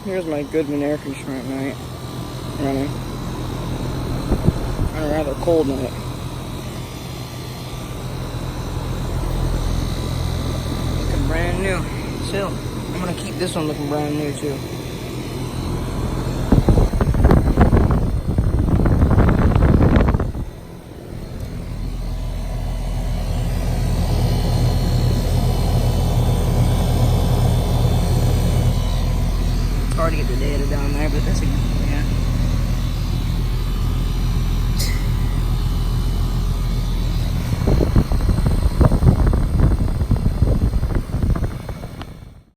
Here's my Goodman air conditioner at night. Running. I'm rather cold in it. Looking brand new. Still, I'm gonna keep this one looking brand new too.